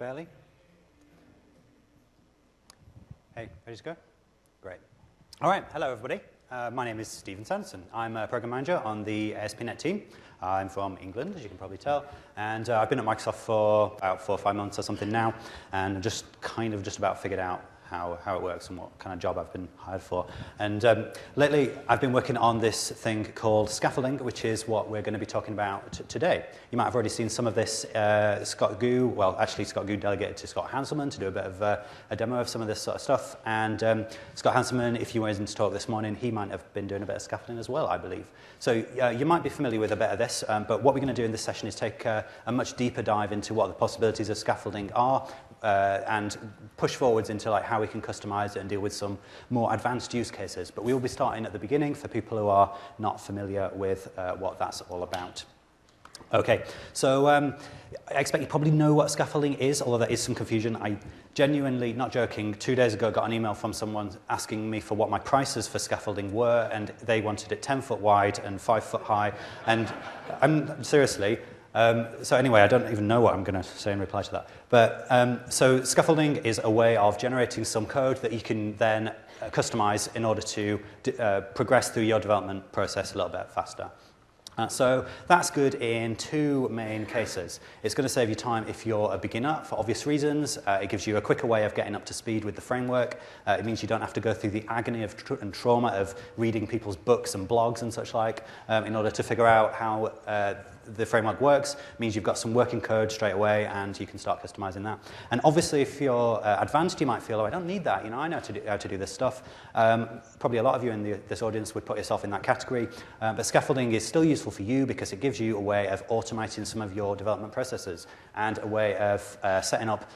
barely. Hey, ready to go? Great. All right, hello everybody. My name is Stephen Sanderson. I'm a program manager on the ASP.NET team. I'm from England, as you can probably tell, and I've been at Microsoft for about 4 or 5 months or something now, and just about figured out how it works and what kind of job I've been hired for. And lately, I've been working on this thing called Scaffolding, which is what we're going to be talking about today. You might have already seen some of this. Scott Goo delegated to Scott Hanselman to do a bit of a demo of some of this sort of stuff. And Scott Hanselman, if you were in to talk this morning, he might have been doing a bit of scaffolding as well, I believe. So you might be familiar with a bit of this, but what we're going to do in this session is take a much deeper dive into what the possibilities of scaffolding are, and push forwards into like how we can customize it and deal with some more advanced use cases. But we will be starting at the beginning for people who are not familiar with what that's all about. Okay, so I expect you probably know what scaffolding is, although there is some confusion. I genuinely, not joking, 2 days ago got an email from someone asking me for what my prices for scaffolding were, and they wanted it 10 foot wide and 5 foot high. And seriously, so anyway, I don't even know what I'm going to say in reply to that. But so scaffolding is a way of generating some code that you can then customize in order to progress through your development process a little bit faster. So that's good in 2 main cases. It's going to save you time if you're a beginner for obvious reasons. It gives you a quicker way of getting up to speed with the framework. It means you don't have to go through the agony of and trauma of reading people's books and blogs and such like in order to figure out how the framework works. It means you've got some working code straight away and you can start customizing that. And obviously if you're advanced, you might feel, oh, I don't need that. You know, I know how to do this stuff. Probably a lot of you in this audience would put yourself in that category. But scaffolding is still useful for you because it gives you a way of automating some of your development processes and a way of setting up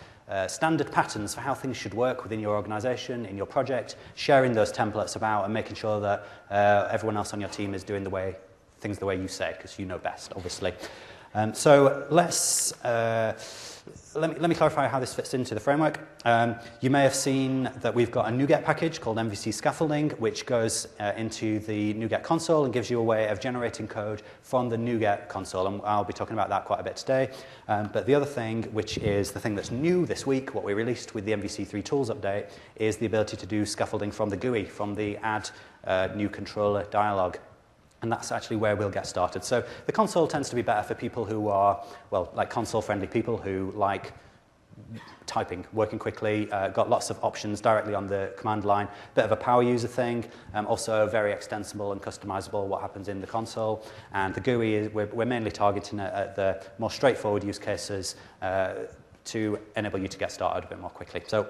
standard patterns for how things should work within your organization, in your project, sharing those templates about and making sure that everyone else on your team is doing things the way you say, because you know best, obviously. So let me clarify how this fits into the framework. You may have seen that we've got a NuGet package called MVC Scaffolding, which goes into the NuGet console and gives you a way of generating code from the NuGet console, and I'll be talking about that quite a bit today. But the other thing, which is the thing that's new this week, what we released with the MVC3 tools update, is the ability to do scaffolding from the GUI, from the add new controller dialog. And that's actually where we'll get started. So the console tends to be better for people who are, well, like console-friendly people who like typing, working quickly, got lots of options directly on the command line, bit of a power user thing, also very extensible and customizable what happens in the console. And the GUI, is, we're mainly targeting at the more straightforward use cases to enable you to get started a bit more quickly. So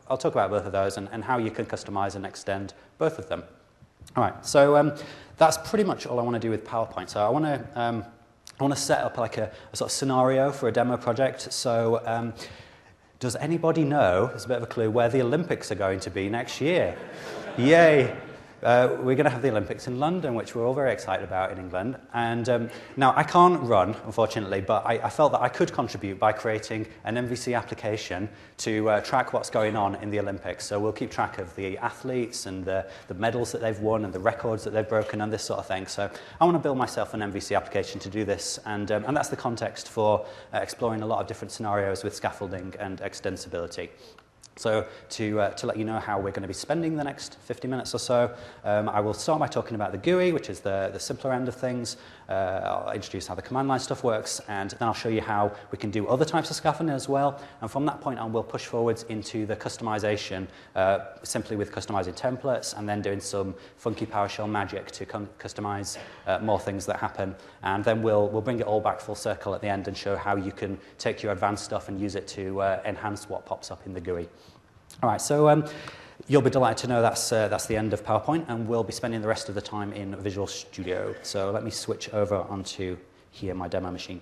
I'll talk about both of those and how you can customize and extend both of them. All right, so that's pretty much all I want to do with PowerPoint. So I want to set up like a sort of scenario for a demo project. So does anybody know, there's a bit of a clue, where the Olympics are going to be next year? Yay! We're going to have the Olympics in London, which we're all very excited about in England. And now, I can't run, unfortunately, but I felt that I could contribute by creating an MVC application to track what's going on in the Olympics. So we'll keep track of the athletes and the medals that they've won and the records that they've broken and this sort of thing. So I want to build myself an MVC application to do this. And that's the context for exploring a lot of different scenarios with scaffolding and extensibility. So to let you know how we're going to be spending the next 50 minutes or so, I will start by talking about the GUI, which is the simpler end of things. I'll introduce how the command line stuff works, and then I'll show you how we can do other types of scaffolding as well. And from that point on, we'll push forwards into the customization, simply with customizing templates and then doing some funky PowerShell magic to customize more things that happen. And then we'll bring it all back full circle at the end and show how you can take your advanced stuff and use it to enhance what pops up in the GUI. All right, so you'll be delighted to know that's the end of PowerPoint, and we'll be spending the rest of the time in Visual Studio. So let me switch over onto here, my demo machine.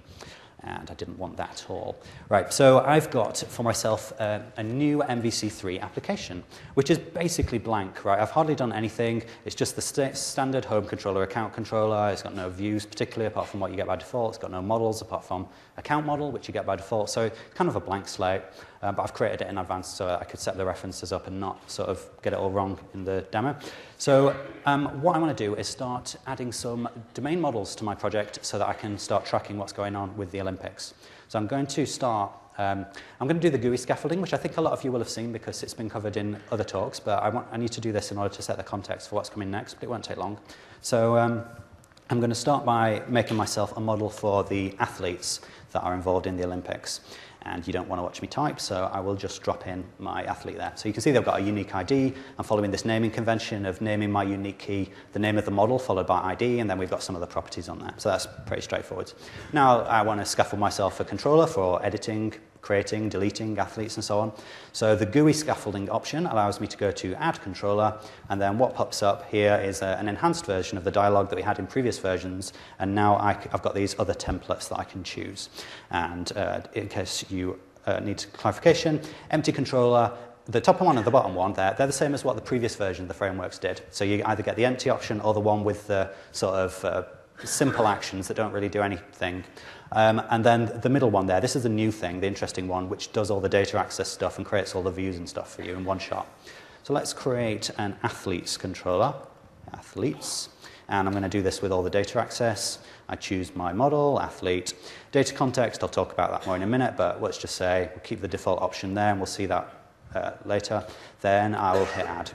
And I didn't want that at all. Right, so I've got for myself a new MVC3 application, which is basically blank, right? I've hardly done anything. It's just the standard home controller, account controller. It's got no views particularly apart from what you get by default. It's got no models apart from account model, which you get by default. So it's kind of a blank slate, but I've created it in advance so I could set the references up and not sort of get it all wrong in the demo. So what I want to do is start adding some domain models to my project so that I can start tracking what's going on with the Olympics. So I'm going to start I'm going to do the GUI scaffolding, which I think a lot of you will have seen because it's been covered in other talks, but I need to do this in order to set the context for what's coming next, but it won't take long. So I'm going to start by making myself a model for the athletes that are involved in the Olympics. And you don't want to watch me type, so I will just drop in my athlete there. So you can see they've got a unique ID. I'm following this naming convention of naming my unique key, the name of the model followed by ID, and then we've got some of the properties on there. So that's pretty straightforward. Now I want to scaffold myself a controller for editing, creating, deleting athletes, and so on. So the GUI scaffolding option allows me to go to Add Controller, and then what pops up here is an enhanced version of the dialog that we had in previous versions, and now I've got these other templates that I can choose. And in case you need clarification, empty controller, the top one and the bottom one, they're the same as what the previous version of the frameworks did. So you either get the empty option or the one with the sort of simple actions that don't really do anything. And then the middle one there, this is the new thing, the interesting one, which does all the data access stuff and creates all the views and stuff for you in one shot. So let's create an athletes controller, athletes, and I'm going to do this with all the data access. I choose my model, athlete, data context, I'll talk about that more in a minute, but let's just say we'll keep the default option there and we'll see that later. Then I will hit add.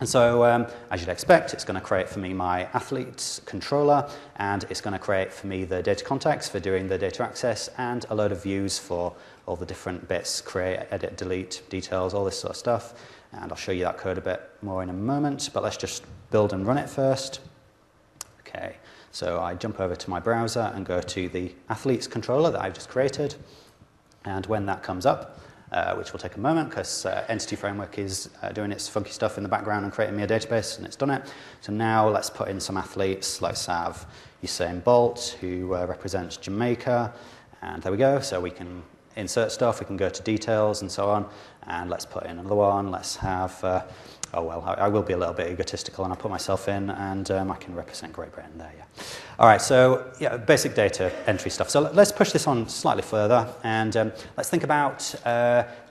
And so, as you'd expect, it's going to create for me my athletes controller, and it's going to create for me the data context for doing the data access, and a load of views for all the different bits, create, edit, delete, details, all this sort of stuff. And I'll show you that code a bit more in a moment, but let's just build and run it first. Okay, so I jump over to my browser and go to the athletes controller that I've just created, and when that comes up, which will take a moment because Entity Framework is doing its funky stuff in the background and creating me a database, and it's done it. So now let's put in some athletes. Let's have Usain Bolt, who represents Jamaica, and there we go. So we can insert stuff, we can go to details and so on, and let's put in another one. Let's have, oh well, I will be a little bit egotistical and I'll put myself in, and I can represent Great Britain there, yeah. All right, so yeah, basic data entry stuff. So let's push this on slightly further, and let's think about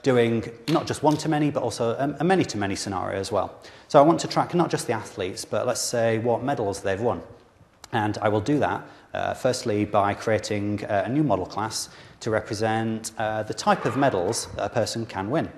doing not just one-to-many, but also a many-to-many scenario as well. So I want to track not just the athletes, but let's say what medals they've won. And I will do that, firstly, by creating a new model class to represent the type of medals that a person can win.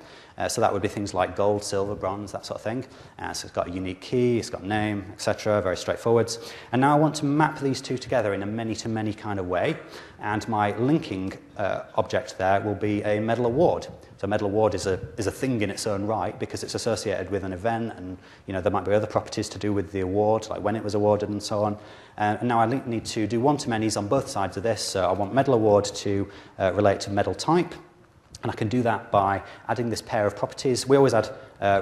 So that would be things like gold, silver, bronze, that sort of thing. So it's got a unique key, it's got a name, etc., very straightforward. And now I want to map these two together in a many-to-many kind of way. And my linking object there will be a medal award. So a medal award is a thing in its own right because it's associated with an event, and there might be other properties to do with the award, like when it was awarded and so on. And now I need to do one-to-manys on both sides of this. So I want medal award to relate to medal type. And I can do that by adding this pair of properties. We always add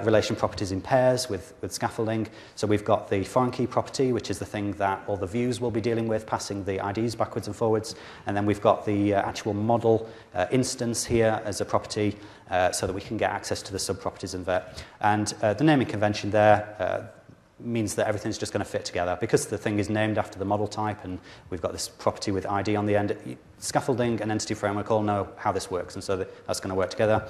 relation properties in pairs with scaffolding. So we've got the foreign key property, which is the thing that all the views will be dealing with, passing the IDs backwards and forwards. And then we've got the actual model instance here as a property so that we can get access to the sub-properties of it. And the naming convention there means that everything's just going to fit together. Because the thing is named after the model type and we've got this property with ID on the end, Scaffolding and Entity Framework all know how this works, and so that's going to work together.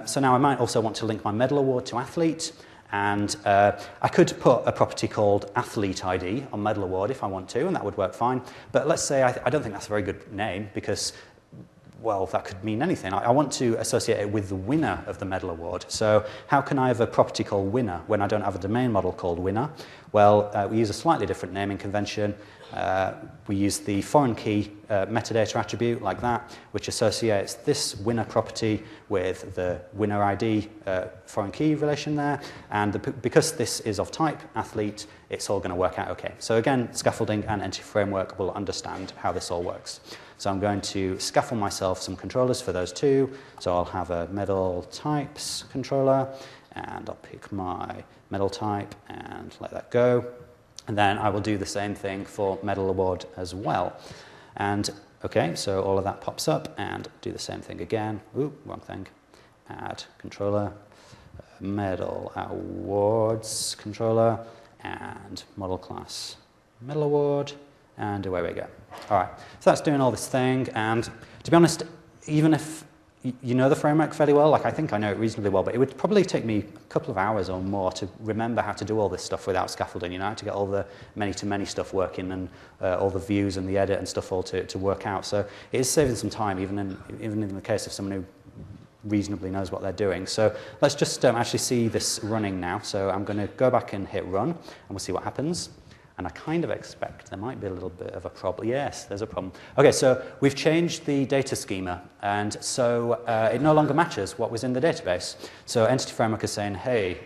So now I might also want to link my medal award to athlete, and I could put a property called athlete ID on medal award if I want to, and that would work fine. But let's say I don't think that's a very good name because, well, that could mean anything. I want to associate it with the winner of the medal award. So how can I have a property called winner when I don't have a domain model called winner? Well, we use a slightly different naming convention. We use the foreign key metadata attribute like that, which associates this winner property with the winner ID foreign key relation there. And because this is of type athlete, it's all going to work out okay. So again, Scaffolding and Entity Framework will understand how this all works. So I'm going to scaffold myself some controllers for those two. So I'll have a medal types controller, and I'll pick my medal type and let that go. And then I will do the same thing for medal award as well. And okay, so all of that pops up, and do the same thing again. Ooh, wrong thing. Add controller, medal awards controller, and model class medal award, and away we go. All right, so that's doing all this thing, and to be honest, even if you know the framework fairly well. Like, I think I know it reasonably well, but it would probably take me a couple of hours or more to remember how to do all this stuff without scaffolding, you know, how to get all the many-to-many stuff working and all the views and the edit and stuff all to work out. So it is saving some time, even in the case of someone who reasonably knows what they're doing. So let's just actually see this running now. So I'm going to go back and hit run, and we'll see what happens. And I kind of expect there might be a little bit of a problem. Yes, there's a problem. Okay, so we've changed the data schema, and so it no longer matches what was in the database. So Entity Framework is saying, hey,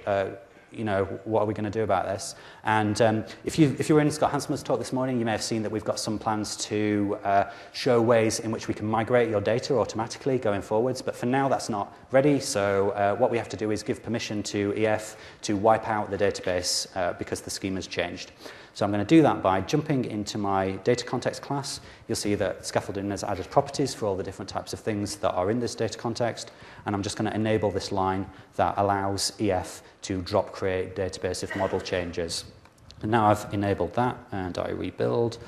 you know, what are we going to do about this? And if you were in Scott Hanselman's talk this morning, you may have seen that we've got some plans to show ways in which we can migrate your data automatically going forwards. But for now, that's not ready. So what we have to do is give permission to EF to wipe out the database because the schema's changed. So I'm going to do that by jumping into my data context class. You'll see that Scaffolding has added properties for all the different types of things that are in this data context. And I'm just going to enable this line that allows EF to drop create database if model changes. And now I've enabled that, and I rebuild,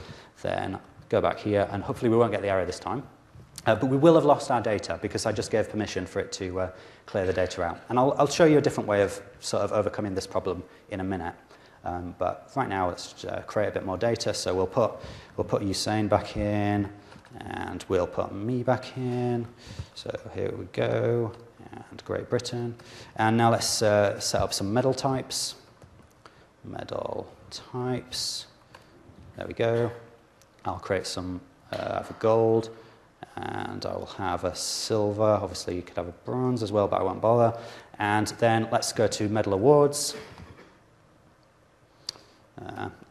then go back here, and hopefully we won't get the error this time. But we will have lost our data because I just gave permission for it to clear the data out. And I'll show you a different way of sort of overcoming this problem in a minute. But right now, let's create a bit more data. So we'll put Usain back in, and we'll put me back in. So here we go, and Great Britain. And now let's set up some medal types. Medal types. There we go. I'll create some of a gold, and I will have a silver. Obviously, you could have a bronze as well, but I won't bother. And then let's go to medal awards.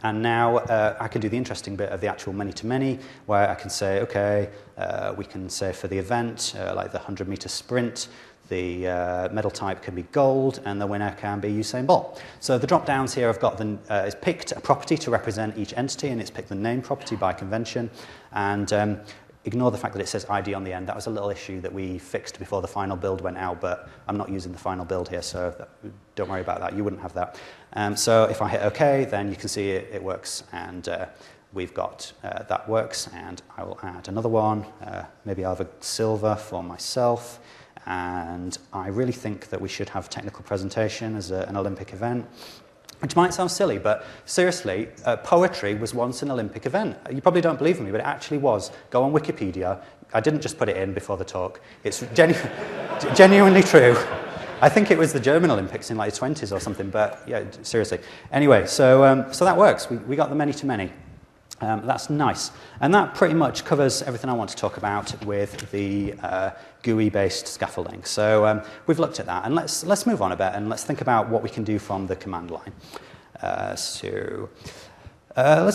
And now I can do the interesting bit of the actual many-to-many, where I can say, okay, we can say for the event, like the 100-meter sprint, the medal type can be gold, and the winner can be Usain Bolt. So the drop-downs here have got it's picked a property to represent each entity, and it's picked the name property by convention. And ignore the fact that it says ID on the end. That was a little issue that we fixed before the final build went out, but I'm not using the final build here, so don't worry about that. You wouldn't have that. So if I hit OK, then you can see it works, and we've got that works, and I will add another one. Maybe I'll have a silver for myself, and I really think that we should have technical presentation as an Olympic event. Which might sound silly, but seriously, poetry was once an Olympic event. You probably don't believe me, but it actually was. Go on Wikipedia. I didn't just put it in before the talk. It's genuinely true. I think it was the German Olympics in like the 20s or something, but yeah, seriously. Anyway, so that works. We got the many-to-many. That's nice. And that pretty much covers everything I want to talk about with the GUI-based scaffolding. So we've looked at that, and let's move on a bit, and let's think about what we can do from the command line. Let's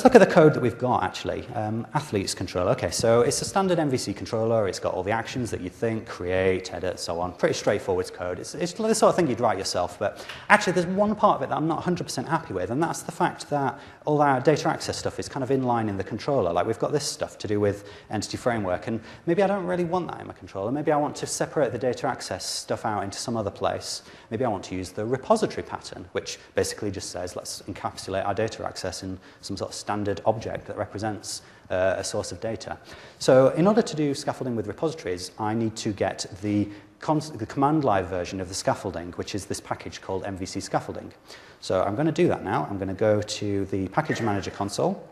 look at the code that we've got, actually. Athletes controller. Okay, so it's a standard MVC controller. It's got all the actions that you think, create, edit, so on. Pretty straightforward code. It's the sort of thing you'd write yourself. But actually, there's one part of it that I'm not 100% happy with, and that's the fact that all our data access stuff is kind of in line in the controller. Like, we've got this stuff to do with Entity Framework, and maybe I don't really want that in my controller. Maybe I want to separate the data access stuff out into some other place. Maybe I want to use the repository pattern, which basically just says, let's encapsulate our data access in some sort of standard object that represents a source of data. So in order to do scaffolding with repositories, I need to get the command line version of the scaffolding, which is this package called MVC Scaffolding. So I'm going to do that now. I'm going to go to the Package Manager console,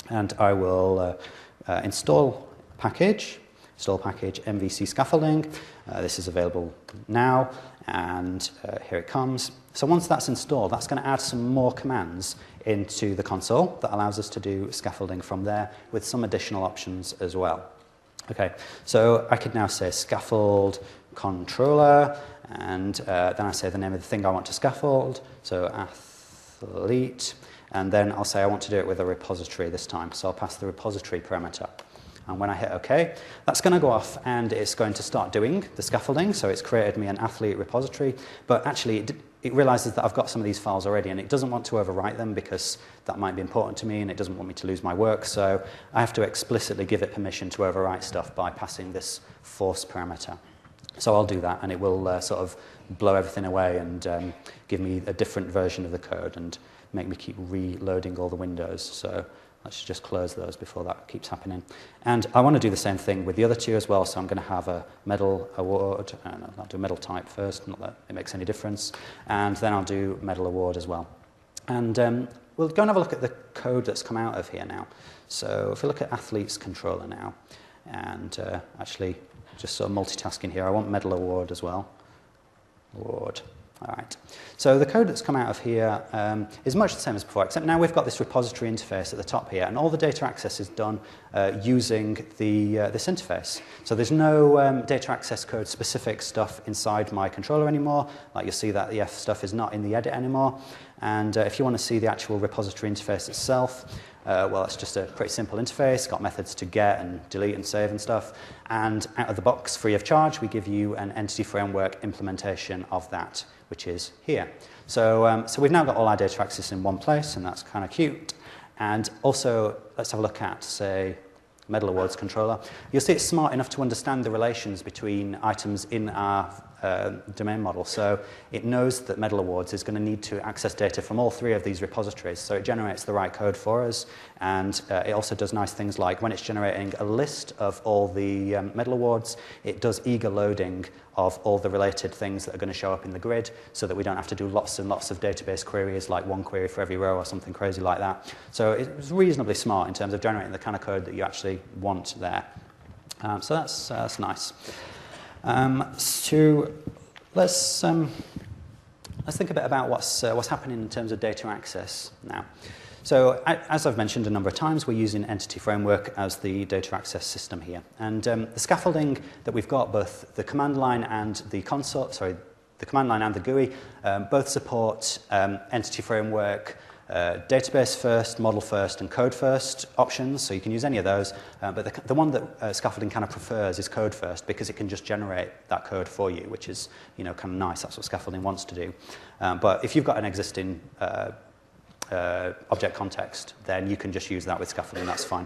and I will install package MVC Scaffolding. This is available now, and here it comes. So once that's installed, that's going to add some more commands into the console that allows us to do scaffolding from there with some additional options as well. Okay, so I could now say scaffold controller, and then I say the name of the thing I want to scaffold, so athlete, and then I'll say I want to do it with a repository this time, so I'll pass the repository parameter. And when I hit OK, that's going to go off and it's going to start doing the scaffolding. So it's created me an athlete repository. But actually, it realizes that I've got some of these files already, and it doesn't want to overwrite them because that might be important to me, and it doesn't want me to lose my work. So I have to explicitly give it permission to overwrite stuff by passing this force parameter. So I'll do that, and it will sort of blow everything away and give me a different version of the code and make me keep reloading all the windows. So Let's just close those before that keeps happening. And I want to do the same thing with the other two as well, so I'm going to have a medal award, and I'll do medal type first, not that it makes any difference, and then I'll do medal award as well. And we'll go and have a look at the code that's come out of here now. So if we look at athletes controller now, and actually just sort of multitasking here, I want medal award as well. Award. All right. So the code that's come out of here is much the same as before, except now we've got this repository interface at the top here, and all the data access is done using this interface. So there's no data access code specific stuff inside my controller anymore. Like you'll see that the F stuff is not in the edit anymore. And if you want to see the actual repository interface itself, well, it's just a pretty simple interface. Got methods to get and delete and save and stuff. And out of the box, free of charge, we give you an entity framework implementation of that, which is here. So we've now got all our data access in one place, and that's kind of cute. And also, let's have a look at, say, medal awards controller. You'll see it's smart enough to understand the relations between items in our domain model. So it knows that medal awards is going to need to access data from all three of these repositories. So it generates the right code for us. And it also does nice things like when it's generating a list of all the medal awards, it does eager loading of all the related things that are going to show up in the grid so that we don't have to do lots and lots of database queries, like one query for every row or something crazy like that. So it's reasonably smart in terms of generating the kind of code that you actually want there. So that's nice. So let's think a bit about what's happening in terms of data access now. So as I've mentioned a number of times, we're using Entity Framework as the data access system here. And the scaffolding that we've got, both the command line and the console, sorry, the command line and the GUI, both support Entity Framework database first, model first, and code first options, so you can use any of those. But the one that Scaffolding kind of prefers is code first, because it can just generate that code for you, which is, you know, kind of nice. That's what Scaffolding wants to do. But if you've got an existing object context, then you can just use that with Scaffolding. That's fine.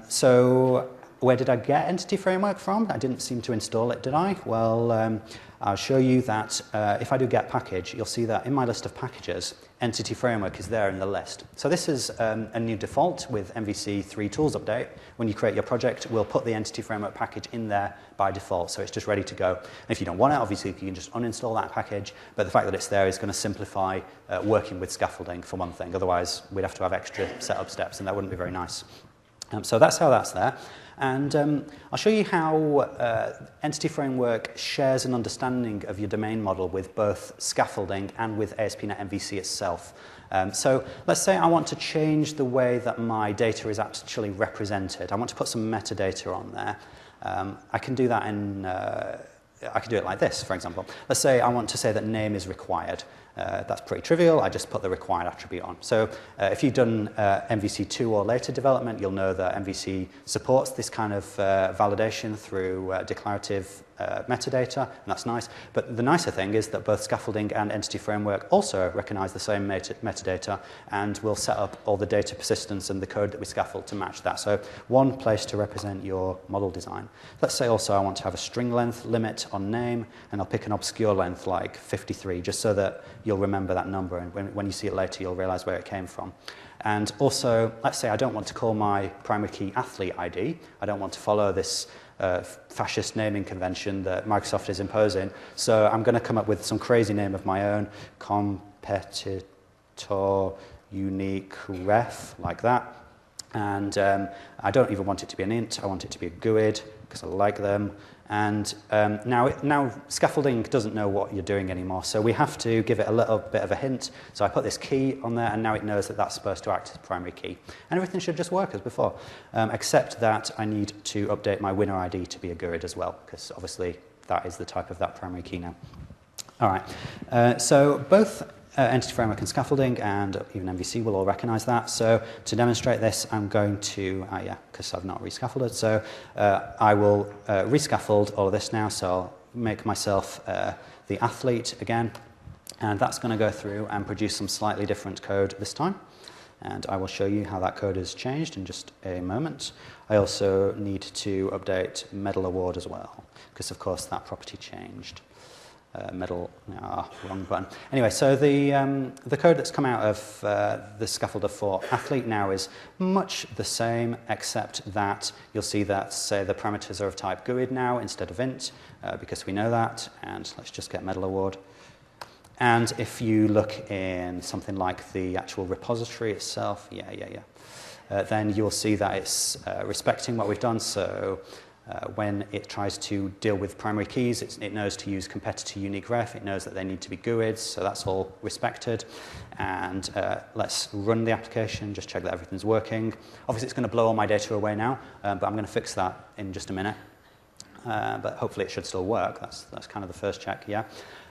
So where did I get Entity Framework from? I didn't seem to install it, did I? Well, I'll show you that if I do get package, you'll see that in my list of packages, Entity Framework is there in the list. So this is a new default with MVC 3 tools update. When you create your project, we'll put the Entity Framework package in there by default, so it's just ready to go. And if you don't want it, obviously you can just uninstall that package, but the fact that it's there is going to simplify working with Scaffolding for one thing. Otherwise, we'd have to have extra setup steps, and that wouldn't be very nice. So that's how that's there. And I'll show you how Entity Framework shares an understanding of your domain model with both Scaffolding and with ASP.NET MVC itself. So let's say I want to change the way that my data is actually represented. I want to put some metadata on there. I can do that in... I could do it like this, for example. Let's say I want to say that name is required. That's pretty trivial. I just put the required attribute on. So if you've done MVC 2 or later development, you'll know that MVC supports this kind of validation through declarative metadata, and that's nice. But the nicer thing is that both Scaffolding and Entity Framework also recognize the same metadata and will set up all the data persistence and the code that we scaffold to match that. So one place to represent your model design. Let's say also I want to have a string length limit on name, and I'll pick an obscure length like 53, just so that you'll remember that number, and when you see it later, you'll realize where it came from. And also, let's say I don't want to call my primary key athlete ID. I don't want to follow this fascist naming convention that Microsoft is imposing. So I'm going to come up with some crazy name of my own, competitor unique ref, like that. And I don't even want it to be an int. I want it to be a GUID, because I like them. And now Scaffolding doesn't know what you're doing anymore, so we have to give it a little bit of a hint. So I put this key on there, and now it knows that that's supposed to act as primary key. And everything should just work as before, except that I need to update my winner ID to be a GUID as well, because obviously that is the type of that primary key now. All right, so both Entity Framework and Scaffolding, and even MVC will all recognize that. So to demonstrate this, I'm going to, because I've not rescaffolded, so I will rescaffold all of this now. So I'll make myself the athlete again, and that's going to go through and produce some slightly different code this time. And I will show you how that code has changed in just a moment. I also need to update medal award as well, because of course that property changed. wrong button. Anyway, so the code that's come out of the scaffolder for athlete now is much the same, except that you'll see that, say, the parameters are of type GUID now instead of int, because we know that. And let's just get medal award. And if you look in something like the actual repository itself, then you'll see that it's respecting what we've done. So when it tries to deal with primary keys, it knows to use competitor unique ref. It knows that they need to be GUIDs, so that's all respected. And let's run the application, just check that everything's working. Obviously, it's going to blow all my data away now, but I'm going to fix that in just a minute. But hopefully it should still work. That's kind of the first check, yeah.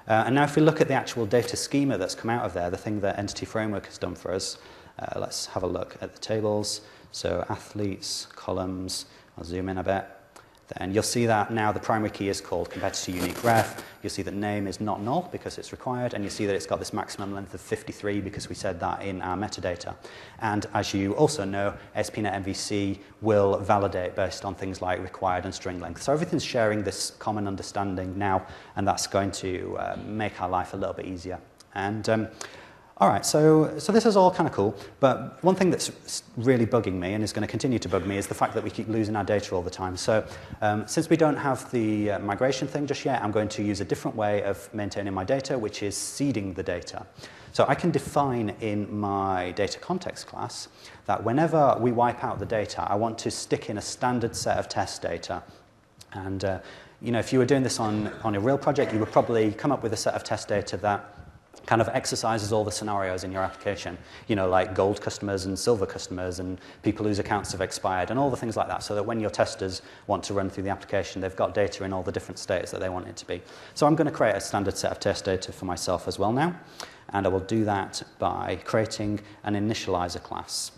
And now if we look at the actual data schema that's come out of there, the thing that Entity Framework has done for us, let's have a look at the tables. So athletes, columns, I'll zoom in a bit. Then you'll see that now the primary key is called competitor unique ref. You'll see that name is not null because it's required, and you see that it's got this maximum length of 53 because we said that in our metadata. And as you also know, ASP.NET MVC will validate based on things like required and string length. So everything's sharing this common understanding now, and that's going to make our life a little bit easier. And all right, so this is all kind of cool, but one thing that's really bugging me and is going to continue to bug me is the fact that we keep losing our data all the time. So since we don't have the migration thing just yet, I'm going to use a different way of maintaining my data, which is seeding the data. So I can define in my data context class that whenever we wipe out the data, I want to stick in a standard set of test data. And you know, if you were doing this on a real project, you would probably come up with a set of test data that kind of exercises all the scenarios in your application, you know, like gold customers and silver customers and people whose accounts have expired and all the things like that, so that when your testers want to run through the application, they've got data in all the different states that they want it to be. So I'm going to create a standard set of test data for myself as well now, and I will do that by creating an initializer class.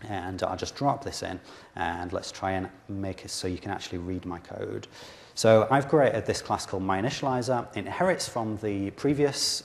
And I'll just drop this in, and let's try and make it so you can actually read my code. So I've created this class called myInitializer. It inherits from the previous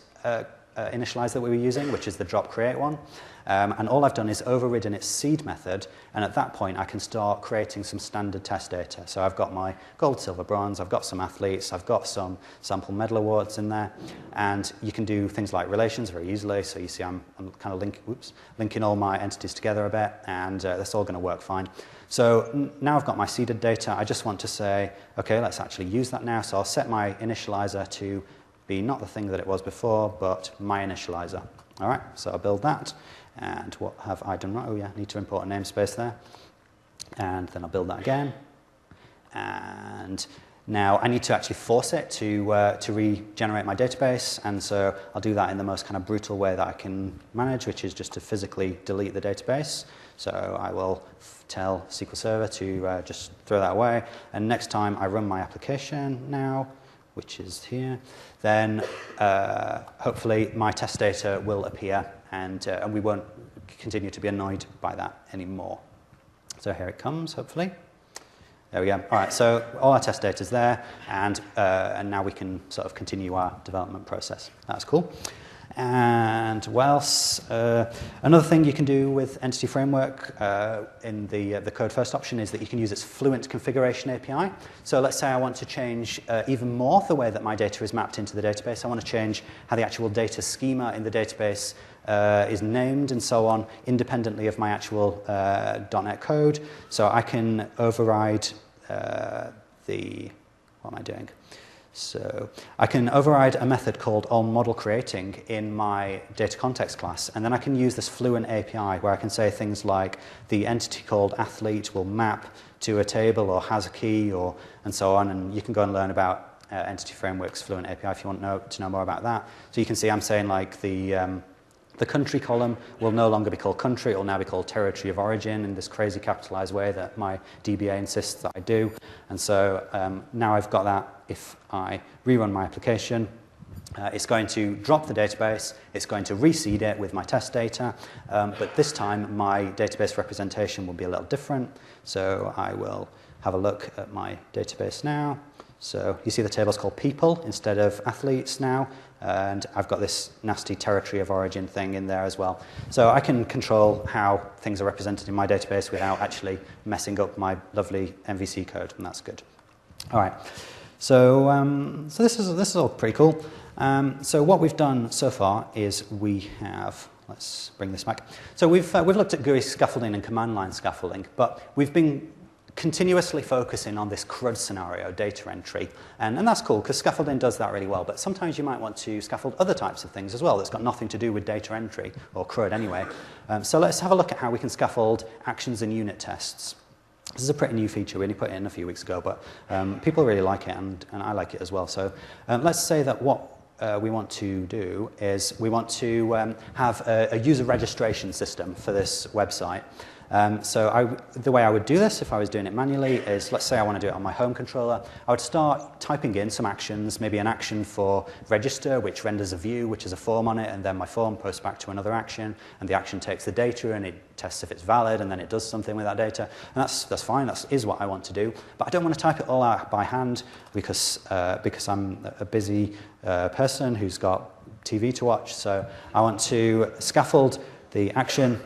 initializer that we were using, which is the drop create one. And all I've done is overridden its seed method, and at that point I can start creating some standard test data. So I've got my gold, silver, bronze, I've got some athletes, I've got some sample medal awards in there, and you can do things like relations very easily. So you see I'm kind of linking all my entities together a bit, and that's all going to work fine. So now I've got my seeded data. I just want to say, okay, let's actually use that now. So I'll set my initializer to be not the thing that it was before, but my initializer. All right, so I'll build that. And what have I done? Oh yeah, I need to import a namespace there. And then I'll build that again. And now I need to actually force it to regenerate my database. And so I'll do that in the most kind of brutal way that I can manage, which is just to physically delete the database. So I will tell SQL Server to just throw that away. And next time I run my application now, which is here, then hopefully my test data will appear, and we won't continue to be annoyed by that anymore. So here it comes, hopefully. There we go. All right, so all our test data is there, and now we can sort of continue our development process. That's cool. And what else? Another thing you can do with Entity Framework in the code first option is that you can use its Fluent Configuration API. So let's say I want to change even more the way that my data is mapped into the database. I want to change how the actual data schema in the database is named and so on, independently of my actual .NET code. So I can override what am I doing? So I can override a method called allModelCreating in my data context class, and then I can use this Fluent API where I can say things like the entity called athlete will map to a table or has a key and so on, and you can go and learn about Entity Framework's Fluent API if you want to know more about that. So you can see I'm saying like the country column will no longer be called country, it will now be called territory of origin in this crazy capitalized way that my DBA insists that I do. And so now I've got that. If I rerun my application, it's going to drop the database, it's going to reseed it with my test data, but this time my database representation will be a little different. So I will have a look at my database now. So you see the table's called people instead of athletes now, and I've got this nasty territory of origin thing in there as well. So I can control how things are represented in my database without actually messing up my lovely MVC code, and that's good. All right. So this is all pretty cool. So what we've done so far is we have, let's bring this back. So we've looked at GUI scaffolding and command line scaffolding, but we've been continuously focusing on this CRUD scenario, data entry. And that's cool, because scaffolding does that really well. But sometimes you might want to scaffold other types of things as well that's got nothing to do with data entry, or CRUD anyway. So let's have a look at how we can scaffold actions and unit tests. This is a pretty new feature. We only put it in a few weeks ago, but people really like it, and I like it as well. So let's say that what we want to do is we want to have a user registration system for this website. So the way I would do this, if I was doing it manually, is let's say I want to do it on my home controller. I would start typing in some actions, maybe an action for register, which renders a view, which has a form on it, and then my form posts back to another action, and the action takes the data and it tests if it's valid, and then it does something with that data. And that's fine, that is what I want to do. But I don't want to type it all out by hand because I'm a busy person who's got TV to watch. So I want to scaffold the action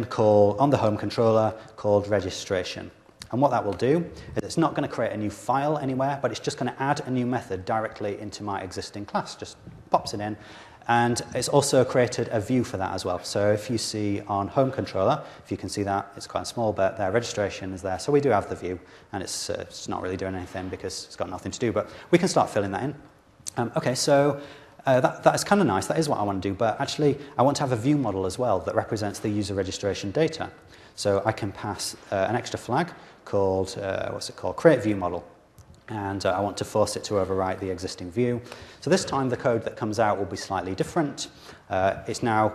call on the home controller called registration. And what that will do is it's not going to create a new file anywhere, but it's just going to add a new method directly into my existing class. Just pops it in. And it's also created a view for that as well. So if you see on home controller, if you can see that, it's quite small, but their registration is there. So we do have the view, and it's not really doing anything because it's got nothing to do, but we can start filling that in. Okay, so that is kind of nice. That is what I want to do. But actually, I want to have a view model as well that represents the user registration data. So I can pass an extra flag called, create view model. And I want to force it to overwrite the existing view. So this time, the code that comes out will be slightly different. It's now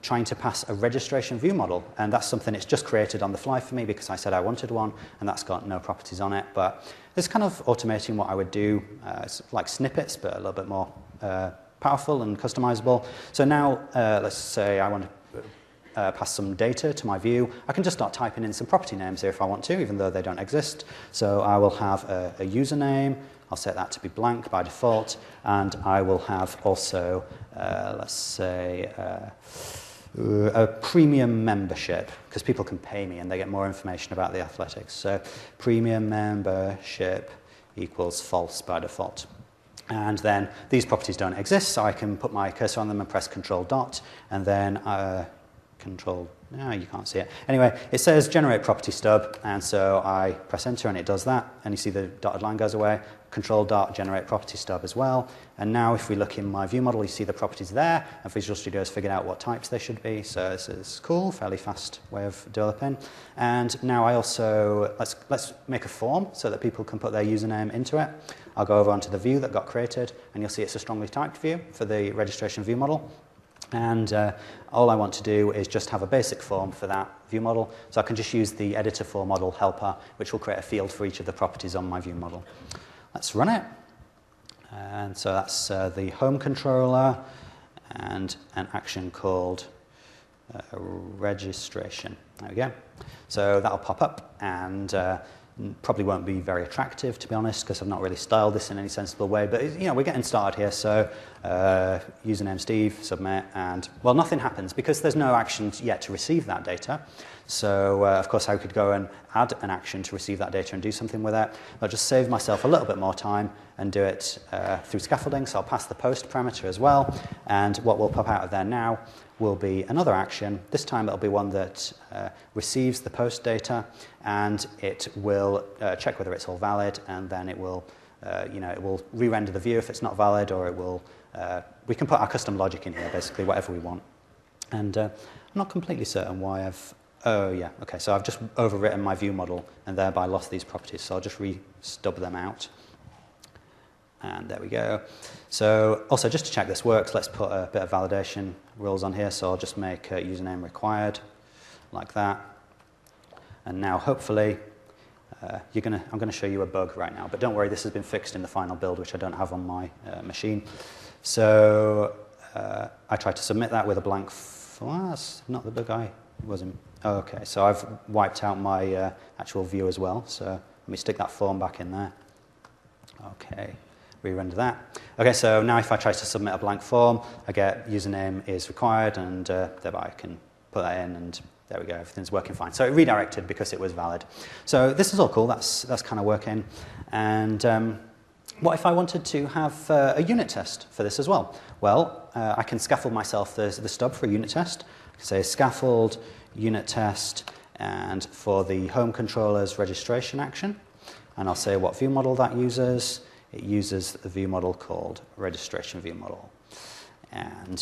trying to pass a registration view model. And that's something it's just created on the fly for me because I said I wanted one, and that's got no properties on it. But it's kind of automating what I would do. It's like snippets, but a little bit more powerful and customizable. So now, let's say I want to pass some data to my view. I can just start typing in some property names here if I want to, even though they don't exist. So I will have a username. I'll set that to be blank by default. And I will have also, let's say, a premium membership, because people can pay me and they get more information about the athletics. So premium membership equals false by default. And then these properties don't exist, so I can put my cursor on them and press Control dot, and then you can't see it. Anyway, it says generate property stub, and so I press enter and it does that, and you see the dotted line goes away. Control dot generate property stub as well. And now if we look in my view model, you see the properties there, and Visual Studio's figured out what types they should be, so this is cool, fairly fast way of developing. And now I also, let's make a form so that people can put their username into it. I'll go over onto the view that got created, and you'll see it's a strongly typed view for the registration view model. And all I want to do is just have a basic form for that view model. So I can just use the editor for model helper, which will create a field for each of the properties on my view model. Let's run it. And so that's the home controller and an action called registration. There we go. So that'll pop up, and probably won't be very attractive, to be honest, because I've not really styled this in any sensible way. But you know, we're getting started here. So username Steve, submit, and well, nothing happens because there's no actions yet to receive that data. So of course, I could go and add an action to receive that data and do something with it. I'll just save myself a little bit more time and do it through scaffolding. So I'll pass the post parameter as well, and what will pop out of there now will be another action. This time it'll be one that receives the post data, and it will check whether it's all valid, and then it will, it will re-render the view if it's not valid, or it will. We can put our custom logic in here, basically whatever we want. And I'm not completely certain why I've. Oh yeah, okay. So I've just overwritten my view model and thereby lost these properties. So I'll just re-stub them out. And there we go. So also, just to check this works, let's put a bit of validation rules on here. So I'll just make username required, like that. And now, hopefully, I'm going to show you a bug right now. But don't worry, this has been fixed in the final build, which I don't have on my machine. So I tried to submit that with a blank. That's not the bug I was in. Oh, okay, so I've wiped out my actual view as well. So let me stick that form back in there. Okay. Re-render that. Okay, so now if I try to submit a blank form, I get username is required, and thereby I can put that in, and there we go, everything's working fine. So it redirected because it was valid. So this is all cool, that's kind of working. And what if I wanted to have a unit test for this as well? Well, I can scaffold myself the stub for a unit test. I can say scaffold, unit test, and for the home controller's registration action. And I'll say what view model that uses. It uses the view model called registration view model. And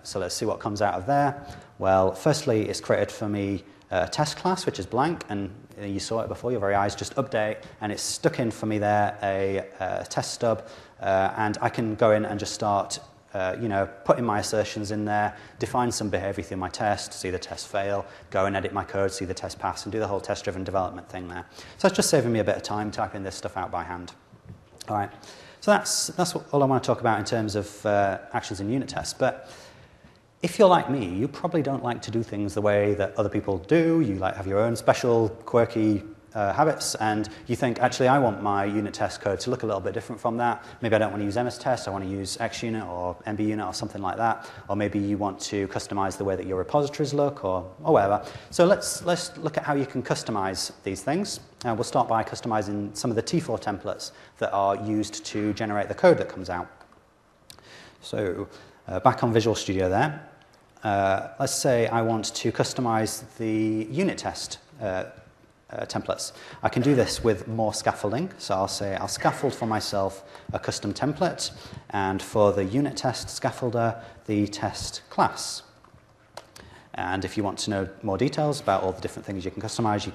so let's see what comes out of there. Well, firstly, it's created for me a test class, which is blank, and you saw it before, your very eyes, just update, and it's stuck in for me there a test stub, and I can go in and just start putting my assertions in there, define some behavior through my test, see the test fail, go and edit my code, see the test pass, and do the whole test-driven development thing there. So it's just saving me a bit of time typing this stuff out by hand. All right. So that's all I want to talk about in terms of actions in unit tests. But if you're like me, you probably don't like to do things the way that other people do. You like have your own special, quirky habits, and you think, actually, I want my unit test code to look a little bit different from that. Maybe I don't want to use MS test, I want to use XUnit or MB unit or something like that. Or maybe you want to customize the way that your repositories look or whatever. So let's look at how you can customize these things. We'll start by customizing some of the T4 templates that are used to generate the code that comes out. So back on Visual Studio there, let's say I want to customize the unit test templates. I can do this with more scaffolding. So I'll say I'll scaffold for myself a custom template, and for the unit test scaffolder, the test class. And if you want to know more details about all the different things you can customize, you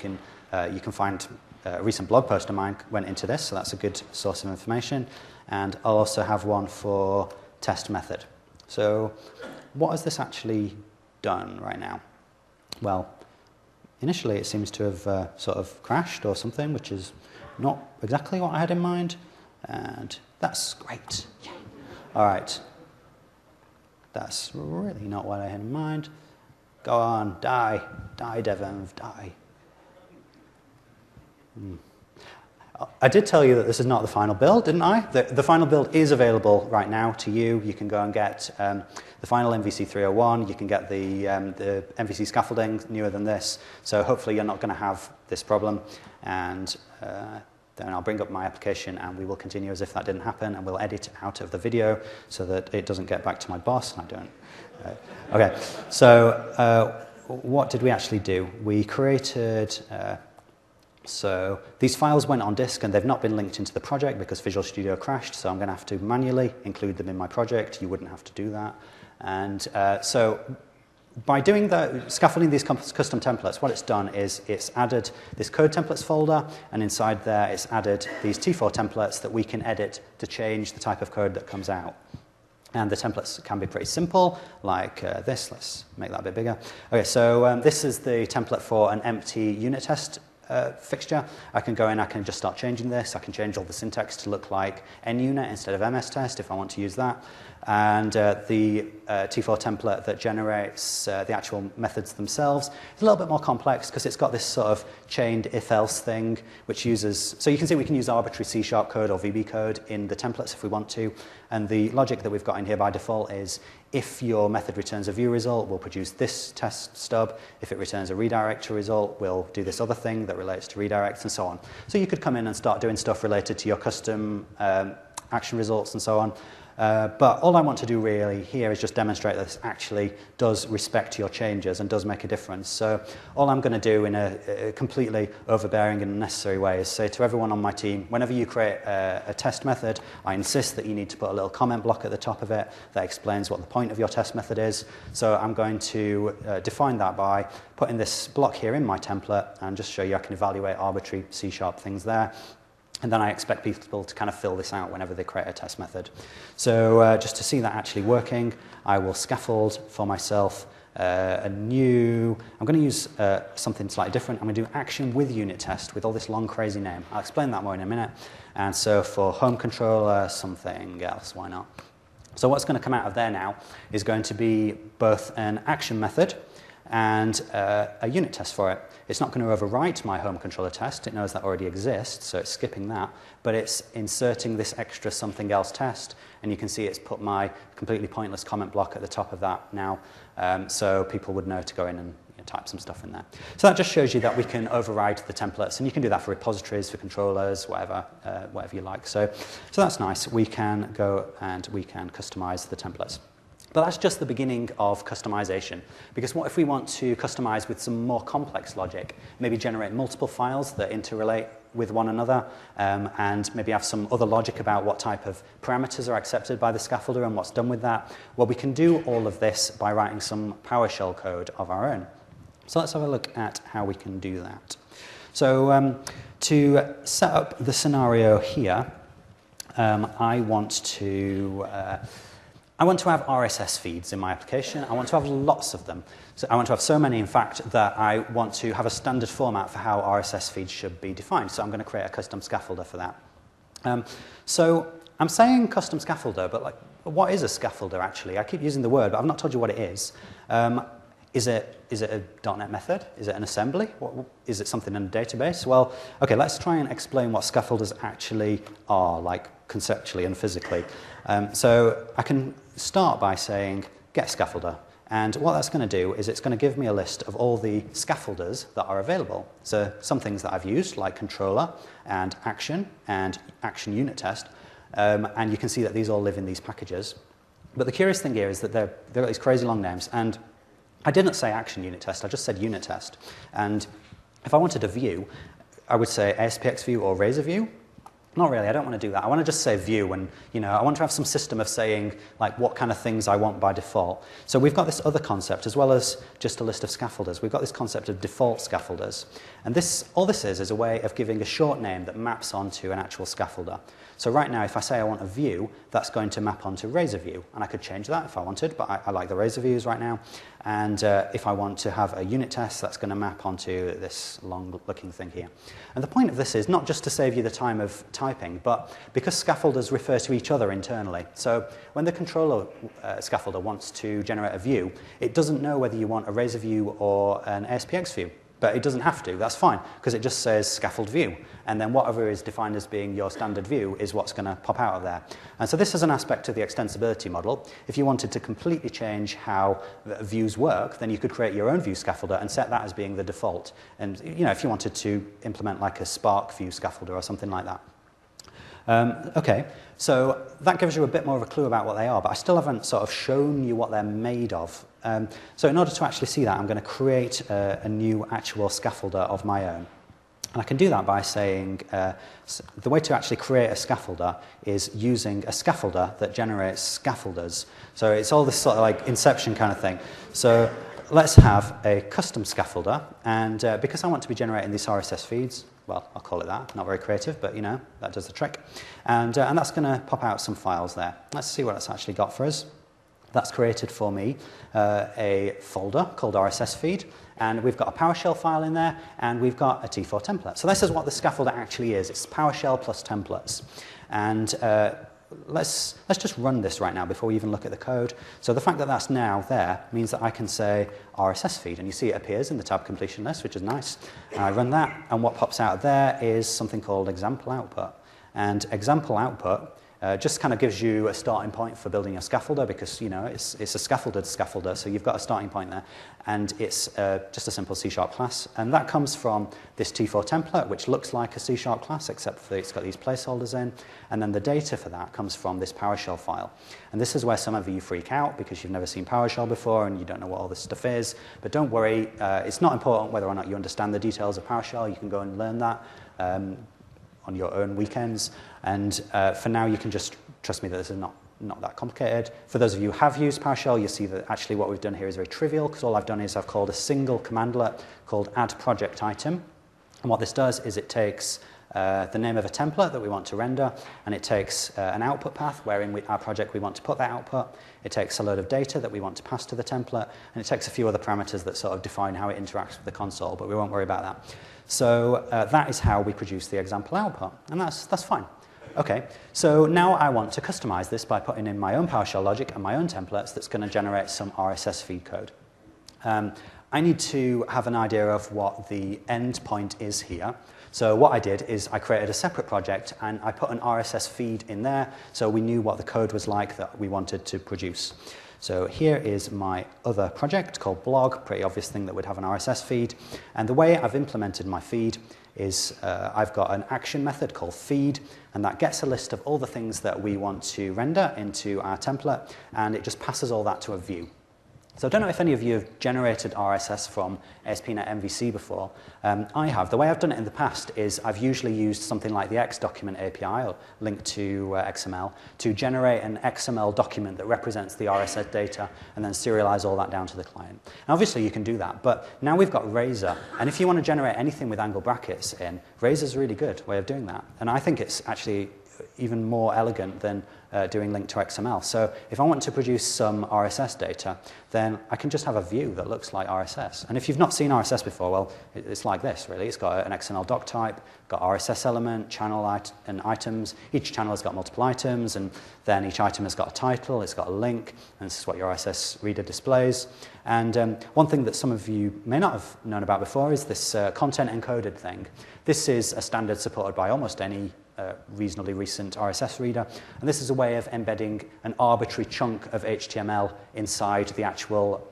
can find a recent blog post of mine went into this, so that's a good source of information. And I'll also have one for test method. So what has this actually done right now? Well, initially, it seems to have sort of crashed or something, which is not exactly what I had in mind, and that's great. Yeah. All right. That's really not what I had in mind. Go on, die, Devenv, die. I did tell you that this is not the final build, didn't I? The final build is available right now to you. You can go and get the final MVC 301. You can get the MVC scaffolding newer than this. So hopefully you're not going to have this problem. And then I'll bring up my application and we will continue as if that didn't happen. And we'll edit it out of the video so that it doesn't get back to my boss. And I don't. Okay, so what did we actually do? We created... So these files went on disk and they've not been linked into the project because Visual Studio crashed, so I'm going to have to manually include them in my project. You wouldn't have to do that. And so by doing scaffolding these custom templates, what it's done is it's added this code templates folder, and inside there it's added these T4 templates that we can edit to change the type of code that comes out. And the templates can be pretty simple, like this. Let's make that a bit bigger. Okay, so this is the template for an empty unit test fixture. I can go in, I can just start changing this. I can change all the syntax to look like NUnit instead of MS test if I want to use that. And the T4 template that generates the actual methods themselves is a little bit more complex because it's got this sort of chained if-else thing, which uses, so you can see we can use arbitrary C# code or VB code in the templates if we want to. And the logic that we've got in here by default is if your method returns a view result, we'll produce this test stub. If it returns a redirector result, we'll do this other thing that relates to redirects and so on. So you could come in and start doing stuff related to your custom action results and so on. But all I want to do really here is just demonstrate that this actually does respect your changes and does make a difference. So all I'm going to do in a completely overbearing and unnecessary way is say to everyone on my team, whenever you create a test method, I insist that you need to put a little comment block at the top of it that explains what the point of your test method is. So I'm going to define that by putting this block here in my template and just show you I can evaluate arbitrary C# things there. And then I expect people to kind of fill this out whenever they create a test method. So just to see that actually working, I will scaffold for myself I'm going to use something slightly different. I'm going to do action with unit test with all this long crazy name. I'll explain that more in a minute. And so for home controller, something else, why not? So what's going to come out of there now is going to be both an action method and a unit test for it. It's not going to overwrite my home controller test. It knows that already exists, so it's skipping that. But it's inserting this extra something else test, and you can see it's put my completely pointless comment block at the top of that now, so people would know to go in and type some stuff in there. So that just shows you that we can override the templates, and you can do that for repositories, for controllers, whatever you like. So that's nice. We can go and we can customize the templates. But that's just the beginning of customization, because what if we want to customize with some more complex logic, maybe generate multiple files that interrelate with one another, and maybe have some other logic about what type of parameters are accepted by the scaffolder and what's done with that? Well, we can do all of this by writing some PowerShell code of our own. So let's have a look at how we can do that. So to set up the scenario here, I want to have RSS feeds in my application. I want to have lots of them. So I want to have so many, in fact, that I want to have a standard format for how RSS feeds should be defined. So I'm going to create a custom scaffolder for that. So I'm saying custom scaffolder, but what is a scaffolder actually? I keep using the word, but I've not told you what it is. Is it a .NET method? Is it an assembly? Is it something in a database? Well, okay, let's try and explain what scaffolders actually are, like conceptually and physically. So I can start by saying get scaffolder. And what that's going to do is it's going to give me a list of all the scaffolders that are available. So some things that I've used, like controller and action unit test. And you can see that these all live in these packages. But the curious thing here is that they've got these crazy long names. And I didn't say action unit test, I just said unit test. And if I wanted a view, I would say ASPX view or Razor view. Not really, I don't want to do that. I want to just say view, and I want to have some system of saying like what kind of things I want by default. So we've got this other concept, as well as just a list of scaffolders. We've got this concept of default scaffolders. And all this is a way of giving a short name that maps onto an actual scaffolder. So right now, if I say I want a view, that's going to map onto Razor view. And I could change that if I wanted, but I like the Razor views right now. And if I want to have a unit test, that's going to map onto this long-looking thing here. And the point of this is not just to save you the time of typing, but because scaffolders refer to each other internally. So when the controller scaffolder wants to generate a view, it doesn't know whether you want a Razor view or an ASPX view. But it doesn't have to, that's fine, because it just says scaffold view. And then whatever is defined as being your standard view is what's going to pop out of there. And so this is an aspect of the extensibility model. If you wanted to completely change how views work, then you could create your own view scaffolder and set that as being the default. And if you wanted to implement like a Spark view scaffolder or something like that. Okay, so that gives you a bit more of a clue about what they are, but I still haven't sort of shown you what they're made of. So in order to actually see that, I'm going to create a new actual scaffolder of my own. And I can do that by saying the way to actually create a scaffolder is using a scaffolder that generates scaffolders. So it's all this sort of like Inception kind of thing. So let's have a custom scaffolder, and because I want to be generating these RSS feeds, well, I'll call it that, not very creative, but that does the trick. And that's going to pop out some files there. Let's see what it's actually got for us. That's created for me a folder called RSS feed, and we've got a PowerShell file in there, and we've got a T4 template. So this is what the scaffolder actually is. It's PowerShell plus templates. And let's just run this right now before we even look at the code. So the fact that that's now there means that I can say RSS feed, and you see it appears in the tab completion list, which is nice. And I run that, and what pops out there is something called example output. And example output just kind of gives you a starting point for building a scaffolder, because it's a scaffolded scaffolder, so you've got a starting point there, and it's just a simple C# class, and that comes from this T4 template, which looks like a C# class, except for it's got these placeholders in, and then the data for that comes from this PowerShell file. And this is where some of you freak out because you've never seen PowerShell before and you don't know what all this stuff is, but don't worry, it's not important whether or not you understand the details of PowerShell. You can go and learn that on your own weekends, and for now you can just trust me that this is not that complicated. For those of you who have used PowerShell, you'll see that actually what we've done here is very trivial, because all I've done is I've called a single commandlet called add project item, and what this does is it takes the name of a template that we want to render, and it takes an output path where in our project we want to put that output. It takes a load of data that we want to pass to the template, and it takes a few other parameters that sort of define how it interacts with the console, but we won't worry about that. So that is how we produce the example output, and that's fine. Okay, so now I want to customize this by putting in my own PowerShell logic and my own templates that's going to generate some RSS feed code. I need to have an idea of what the end point is here. So what I did is I created a separate project and I put an RSS feed in there so we knew what the code was like that we wanted to produce. So here is my other project called blog, pretty obvious thing that would have an RSS feed. And the way I've implemented my feed is I've got an action method called feed, and that gets a list of all the things that we want to render into our template, and it just passes all that to a view. So I don't know if any of you have generated RSS from ASP.NET MVC before. I have. The way I've done it in the past is I've usually used something like the XDocument API, or linked to XML, to generate an XML document that represents the RSS data and then serialize all that down to the client. And obviously you can do that, but now we've got Razor, and if you want to generate anything with angle brackets in, Razor's a really good way of doing that. And I think it's actually even more elegant than doing link to XML. So if I want to produce some RSS data, then I can just have a view that looks like RSS. And if you've not seen RSS before, well, it's like this, really. It's got an XML doc type, got RSS element, channel and items. Each channel has got multiple items, and then each item has got a title, it's got a link, and this is what your RSS reader displays. And one thing that some of you may not have known about before is this content encoded thing. This is a standard supported by almost any reasonably recent RSS reader, and this is a way of embedding an arbitrary chunk of HTML inside the actual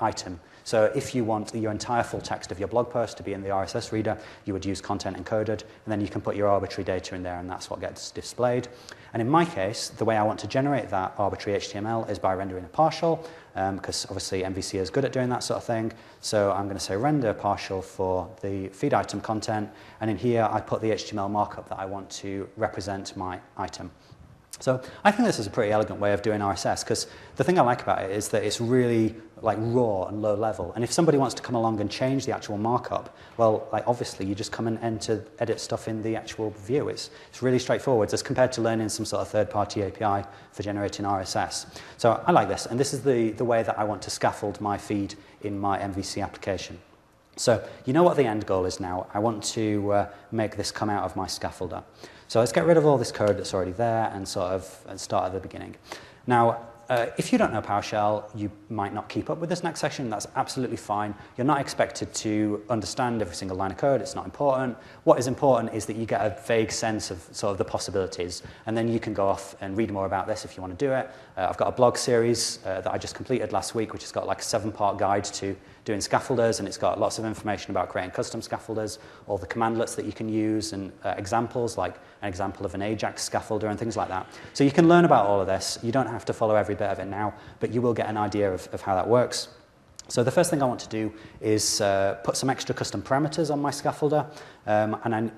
item. So if you want your entire full text of your blog post to be in the RSS reader, you would use content encoded, and then you can put your arbitrary data in there, and that's what gets displayed. And in my case, the way I want to generate that arbitrary HTML is by rendering a partial, because obviously MVC is good at doing that sort of thing. So I'm going to say render partial for the feed item content, and in here I put the HTML markup that I want to represent my item. So I think this is a pretty elegant way of doing RSS, because the thing I like about it is that it's really like raw and low level. And if somebody wants to come along and change the actual markup, well, like obviously you just come and edit stuff in the actual view. It's really straightforward as compared to learning some sort of third-party API for generating RSS. So I like this, and this is the way that I want to scaffold my feed in my MVC application. So you know what the end goal is now. I want to make this come out of my scaffolder. So let's get rid of all this code that's already there and sort of start at the beginning. Now, if you don't know PowerShell, you might not keep up with this next section. That's absolutely fine. You're not expected to understand every single line of code. It's not important. What is important is that you get a vague sense of sort of the possibilities, and then you can go off and read more about this if you want to do it. I've got a blog series that I just completed last week, which has got like a 7-part guide to doing scaffolders, and it's got lots of information about creating custom scaffolders, all the commandlets that you can use, and examples, like an example of an Ajax scaffolder and things like that. So you can learn about all of this. You don't have to follow every bit of it now, but you will get an idea of how that works. So the first thing I want to do is put some extra custom parameters on my scaffolder, and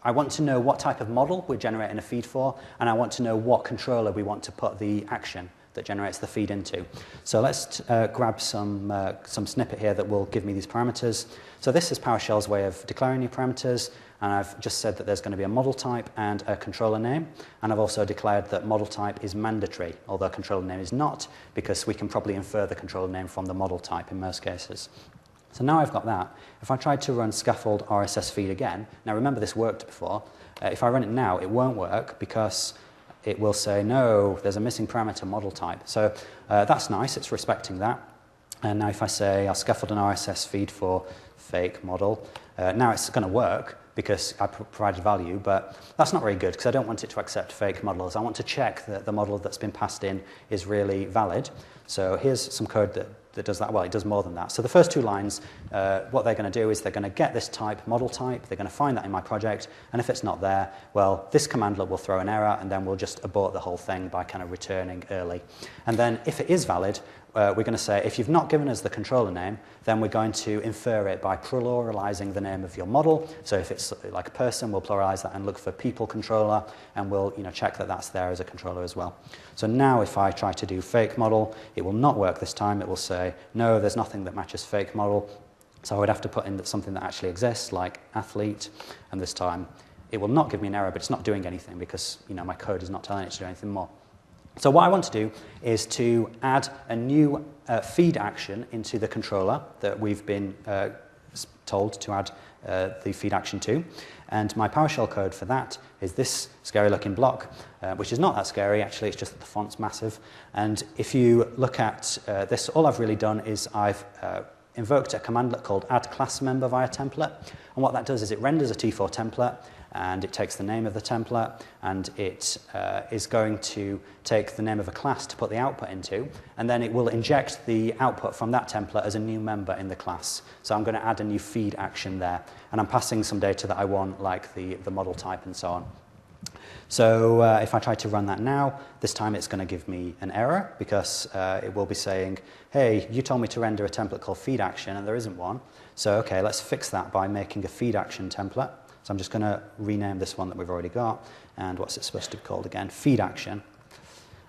I want to know what type of model we're generating a feed for, and I want to know what controller we want to put the action that generates the feed into. So let's grab some snippet here that will give me these parameters. So this is PowerShell's way of declaring new parameters, and I've just said that there's going to be a model type and a controller name, and I've also declared that model type is mandatory, although controller name is not, because we can probably infer the controller name from the model type in most cases. So now I've got that. If I tried to run scaffold RSS feed again, now remember this worked before, if I run it now, it won't work because it will say, no, there's a missing parameter model type. So that's nice, it's respecting that. And now if I say I'll scaffold an RSS feed for fake model, now it's going to work because I provided value, but that's not very good because I don't want it to accept fake models. I want to check that the model that's been passed in is really valid. So here's some code that does that. Well, it does more than that. So the first 2 lines, what they're going to do is they're going to get this type, model type, they're going to find that in my project, and if it's not there, well, this commandlet will throw an error, and then we'll just abort the whole thing by kind of returning early. And then if it is valid, we're going to say, if you've not given us the controller name, then we're going to infer it by pluralizing the name of your model. So if it's like a person, we'll pluralize that and look for people controller, and we'll check that that's there as a controller as well. So now if I try to do fake model, it will not work this time. It will say, no, there's nothing that matches fake model. So I would have to put in something that actually exists, like athlete, and this time it will not give me an error, but it's not doing anything because my code is not telling it to do anything more. So what I want to do is to add a new feed action into the controller that we've been told to add the feed action to. And my PowerShell code for that is this scary looking block, which is not that scary, actually, it's just that the font's massive. And if you look at this, all I've really done is I've invoked a commandlet called add class member via template. And what that does is it renders a T4 template, and it takes the name of the template, and it is going to take the name of a class to put the output into, and then it will inject the output from that template as a new member in the class. So I'm going to add a new feed action there, and I'm passing some data that I want, like the model type and so on. So if I try to run that now, this time it's going to give me an error because it will be saying, hey, you told me to render a template called feed action, and there isn't one. So okay, let's fix that by making a feed action template. So I'm just going to rename this one that we've already got, and what's it supposed to be called again? Feed action.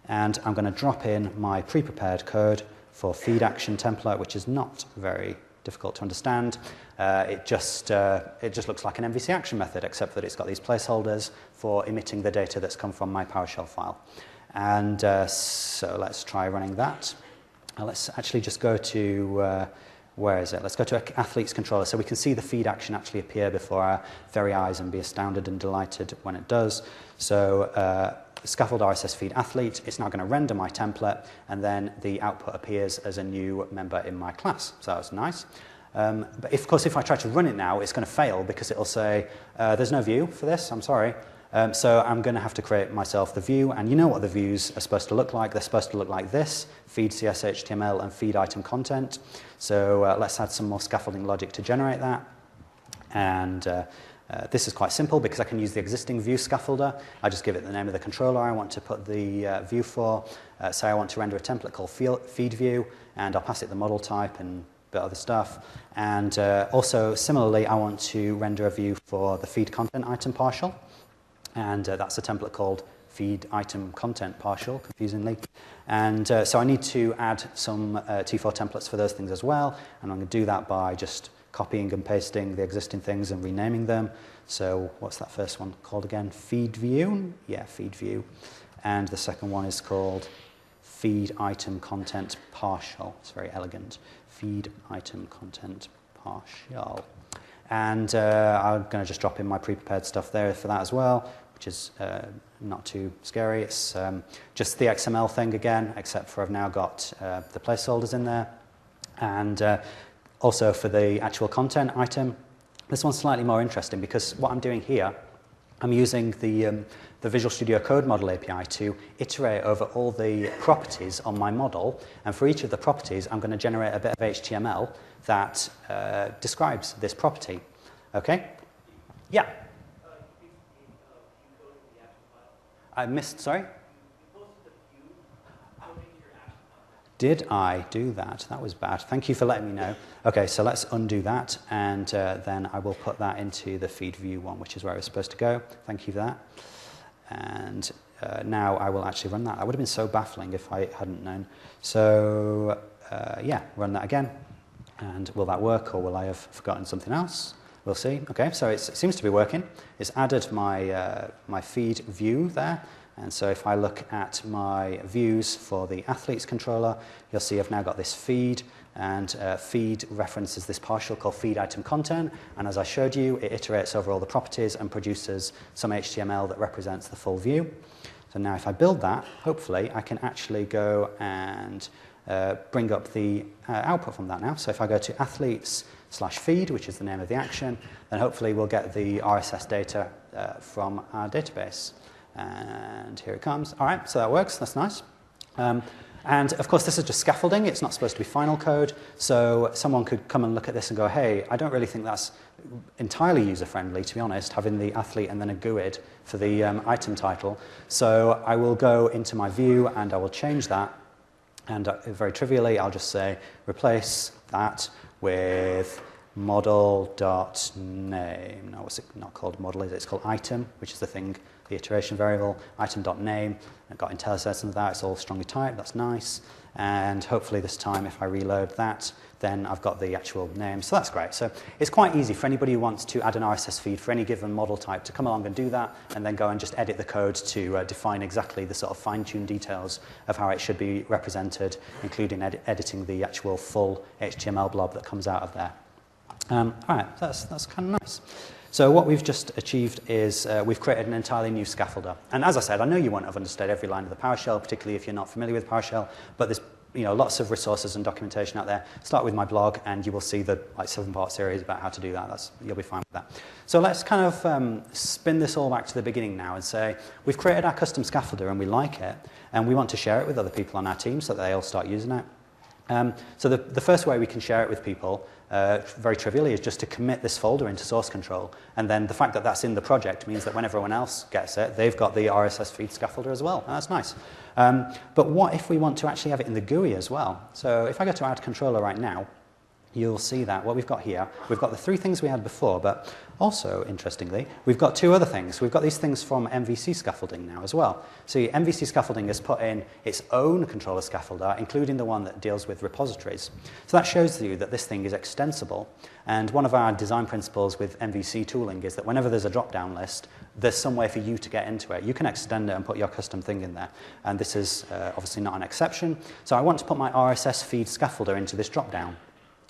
And I'm going to drop in my pre-prepared code for feed action template, which is not very difficult to understand. It just looks like an MVC action method, except that it's got these placeholders for emitting the data that's come from my PowerShell file. And so let's try running that. Let's actually just go to, where is it? Let's go to athletes controller so we can see the feed action actually appear before our very eyes and be astounded and delighted when it does. So scaffold RSS feed athlete, it's now going to render my template, and then the output appears as a new member in my class. So that's nice. But of course, if I try to run it now, it's going to fail because it'll say, there's no view for this, I'm sorry. So I'm going to have to create myself the view, and you know what the views are supposed to look like. They're supposed to look like this: feed CS HTML and feed item content. So let's add some more scaffolding logic to generate that. And this is quite simple because I can use the existing view scaffolder. I just give it the name of the controller I want to put the view for. Say I want to render a template called feed view, and I'll pass it the model type and a bit of other stuff. And also, similarly, I want to render a view for the feed content item partial. And that's a template called feed item content partial, confusingly. And so I need to add some T4 templates for those things as well. And I'm going to do that by just copying and pasting the existing things and renaming them. So what's that first one called again? Feed view? Yeah, feed view. And the second one is called feed item content partial. It's very elegant. Feed item content partial. And I'm going to just drop in my pre-prepared stuff there for that as well, which is not too scary. It's just the XML thing again, except for I've now got the placeholders in there. And also for the actual content item, this one's slightly more interesting because what I'm doing here, I'm using the Visual Studio Code Model API to iterate over all the properties on my model. And for each of the properties, I'm going to generate a bit of HTML that describes this property. Okay? Yeah? I missed, sorry? Did I do that? That was bad. Thank you for letting me know. Okay, so let's undo that, and then I will put that into the feed view one, which is where it was supposed to go. Thank you for that. And now I will actually run that. That would have been so baffling if I hadn't known. So yeah, run that again. And will that work, or will I have forgotten something else? We'll see. Okay, so it seems to be working. It's added my, my feed view there. And so if I look at my views for the athletes controller, you'll see I've now got this feed, and feed references this partial called feed item content. And as I showed you, it iterates over all the properties and produces some HTML that represents the full view. So now if I build that, hopefully I can actually go and bring up the output from that now. So if I go to athletes/feed, which is the name of the action, then hopefully we'll get the RSS data from our database. And here it comes. All right, so that works. That's nice. And of course, this is just scaffolding. It's not supposed to be final code. So someone could come and look at this and go, hey, I don't really think that's entirely user-friendly, to be honest, having the athlete and then a GUID for the item title. So I will go into my view and I will change that. And very trivially, I'll just say, replace that with model.name. No, what's it not called model, is it? It's called item, which is the thing, the iteration variable, item.name. I've got IntelliSense into that. It's all strongly typed. That's nice. And hopefully this time, if I reload that, then I've got the actual name. So that's great. So it's quite easy for anybody who wants to add an RSS feed for any given model type to come along and do that, and then go and just edit the code to define exactly the sort of fine-tuned details of how it should be represented, including editing the actual full HTML blob that comes out of there. All right, that's kind of nice. So what we've just achieved is we've created an entirely new scaffolder. And as I said, I know you won't have understood every line of the PowerShell, particularly if you're not familiar with PowerShell, but there's lots of resources and documentation out there. Start with my blog, and you will see the 7-part series about how to do that. You'll be fine with that. So let's kind of spin this all back to the beginning now and say we've created our custom scaffolder and we like it, and we want to share it with other people on our team so that they all start using it. So the first way we can share it with people, very trivially, is just to commit this folder into source control. And then the fact that that's in the project means that when everyone else gets it, they've got the RSS feed scaffolder as well. And that's nice. But what if we want to actually have it in the GUI as well? So if I go to add controller right now, you'll see that what we've got here, we've got the 3 things we had before, but also, interestingly, we've got 2 other things. We've got these things from MVC Scaffolding now as well. So MVC Scaffolding has put in its own controller scaffolder, including the one that deals with repositories. So that shows you that this thing is extensible. And one of our design principles with MVC tooling is that whenever there's a drop-down list, there's some way for you to get into it. You can extend it and put your custom thing in there. And this is obviously not an exception. So I want to put my RSS feed scaffolder into this drop-down.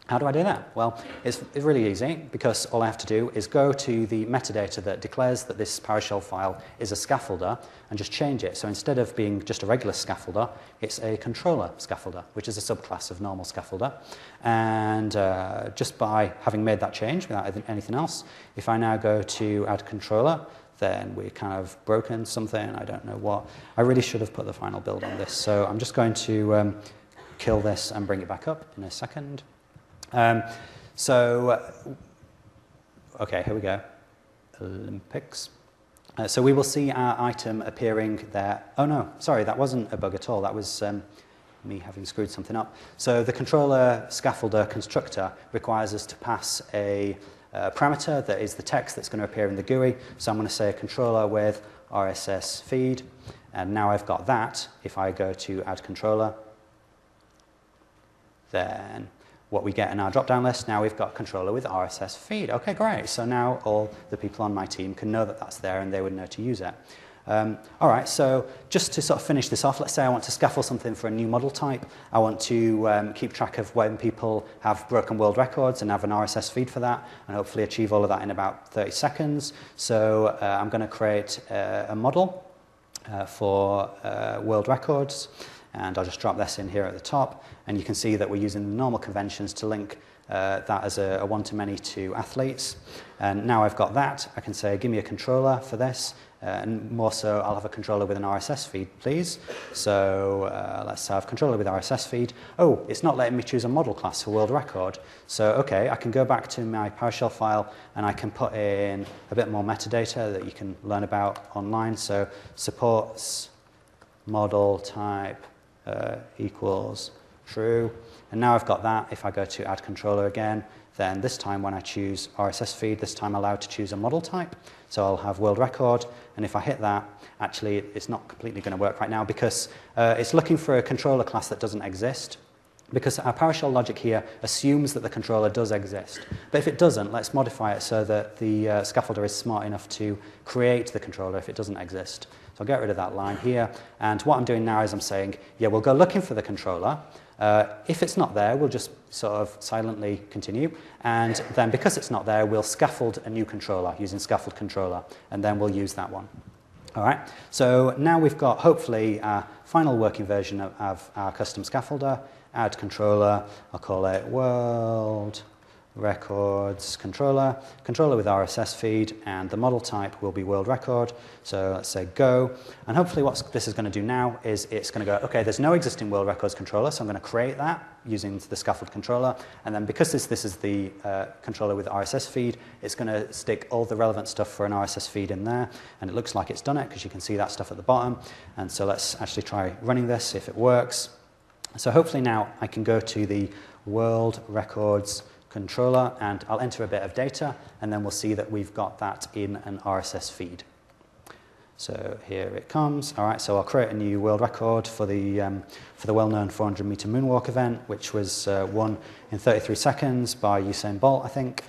How do I do that? Well, it's really easy, because all I have to do is go to the metadata that declares that this PowerShell file is a scaffolder and just change it. So instead of being just a regular scaffolder, it's a controller scaffolder, which is a subclass of normal scaffolder. And just by having made that change without anything else, if I now go to add controller, then we're kind of broken something, I don't know what. I really should have put the final build on this. So I'm just going to kill this and bring it back up in a second. Okay, here we go. Olympics. So we will see our item appearing there. Oh no, sorry, that wasn't a bug at all. That was me having screwed something up. So the controller scaffolder constructor requires us to pass a parameter that is the text that's going to appear in the GUI. So I'm going to say controller with RSS feed. And now I've got that. If I go to add controller, then what we get in our drop-down list, now we've got controller with RSS feed. Okay, great. So now all the people on my team can know that that's there and they would know to use it. All right, so just to sort of finish this off, let's say I want to scaffold something for a new model type. I want to keep track of when people have broken world records and have an RSS feed for that, and hopefully achieve all of that in about 30 seconds. So I'm going to create a model for world records. And I'll just drop this in here at the top. And you can see that we're using the normal conventions to link that as a one-to-many to athletes. And now I've got that, I can say, give me a controller for this. And more so, I'll have a controller with an RSS feed, please. So let's have controller with RSS feed. Oh, it's not letting me choose a model class for world record. So, okay, I can go back to my PowerShell file and I can put in a bit more metadata that you can learn about online. So supports model type equals true. And now I've got that. If I go to add controller again, then this time when I choose RSS feed, this time I'm allowed to choose a model type. So I'll have world record. And if I hit that, actually it's not completely going to work right now because it's looking for a controller class that doesn't exist. Because our PowerShell logic here assumes that the controller does exist. But if it doesn't, let's modify it so that the scaffolder is smart enough to create the controller if it doesn't exist. So I'll get rid of that line here. And what I'm doing now is I'm saying, yeah, we'll go looking for the controller. If it's not there, we'll just sort of silently continue. And then because it's not there, we'll scaffold a new controller using scaffold controller. And then we'll use that one. All right, so now we've got, hopefully, our final working version of our custom scaffolder. Add controller, I'll call it world records controller, controller with RSS feed, and the model type will be world record. So let's say go, and hopefully what this is going to do now is it's going to go, okay, there's no existing world records controller, so I'm going to create that using the scaffold controller, and then because this is the controller with RSS feed, it's going to stick all the relevant stuff for an RSS feed in there, and it looks like it's done it because you can see that stuff at the bottom. And so let's actually try running this, see if it works. So hopefully now I can go to the world records controller and I'll enter a bit of data and then we'll see that we've got that in an RSS feed. So here it comes. All right, so I'll create a new world record for the well-known 400-meter moonwalk event, which was won in 33 seconds by Usain Bolt, I think.